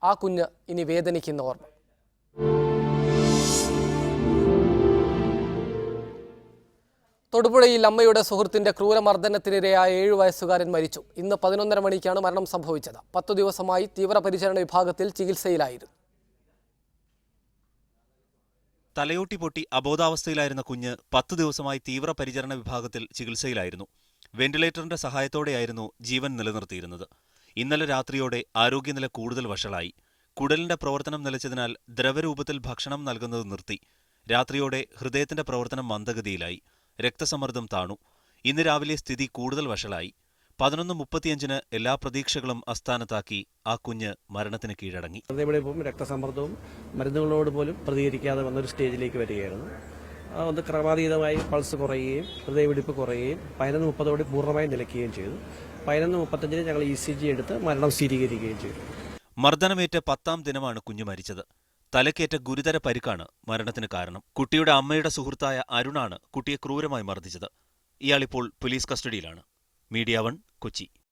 ആ കുഞ്ഞ് ഇനി വേദനിക്കുന്ന ഓർമ്മ. തൊടുപുഴയിൽ അമ്മയുടെ സുഹൃത്തിന്റെ ക്രൂരമർദ്ദനത്തിനിരയായ 7 വയസ്സുകാരൻ മരിച്ചു. ഇന്ന് 11:30 മണിക്കാണ് മരണം സംഭവിച്ചത്. 10 ദിവസമായി തീവ്രപരിചരണ വിഭാഗത്തിൽ ചികിത്സയിലായിരുന്നു. തലയോട്ടി പൊട്ടി അബോധാവസ്ഥയിലായിരുന്ന കുഞ്ഞ് 10 ദിവസമായി തീവ്രപരിചരണ വിഭാഗത്തിൽ ചികിത്സയിലായിരുന്നു. വെന്റിലേറ്ററിന്റെ സഹായത്തോടെയായിരുന്നു ജീവൻ നിലനിർത്തിയിരുന്നത്. ഇന്നലെ രാത്രിയോടെ ആരോഗ്യനില കൂടുതൽ വഷളായി. കുടലിന്റെ പ്രവർത്തനം നിലച്ചതിനാൽ ദ്രവരൂപത്തിൽ ഭക്ഷണം നൽകുന്നത് നിർത്തി. രാത്രിയോടെ ഹൃദയത്തിന്റെ പ്രവർത്തനം മന്ദഗതിയിലായി. രക്തസമ്മർദ്ദം താണു. ഇന്ന് രാവിലെ സ്ഥിതി കൂടുതൽ വഷളായി. 11:35 എല്ലാ പ്രതീക്ഷകളും അസ്ഥാനത്താക്കി ആ കുഞ്ഞ് മരണത്തിന് കീഴടങ്ങി. ഹൃദയമിടിപ്പും രക്തസമ്മർദ്ദവും മരുന്നുകളോട് പോലും പ്രതികരിക്കാതെ വന്നൊരു സ്റ്റേജിലേക്ക് വരികയായിരുന്നു. അത് ക്രമാതീതമായി പൾസ് കുറയുകയും ഹൃദയമിടിപ്പ് കുറയുകയും 11:30 പൂർണ്ണമായി നിലയ്ക്കുകയും ചെയ്തു. 11:35 ഞങ്ങൾ ECG എടുത്ത് മരണം സ്ഥിരീകരിക്കുകയും ചെയ്തു. മർദ്ദനമേറ്റ് 10ാം ദിനമാണ് കുഞ്ഞ് മരിച്ചത്. തലക്കേറ്റ ഗുരുതര പരിക്കാണ് മരണത്തിന് കാരണം. കുട്ടിയുടെ അമ്മയുടെ സുഹൃത്തായ അരുണാണ് കുട്ടിയെ ക്രൂരമായി മർദ്ദിച്ചത്. ഇയാളിപ്പോൾ പോലീസ് കസ്റ്റഡിയിലാണ്. മീഡിയ 1 കൊച്ചി.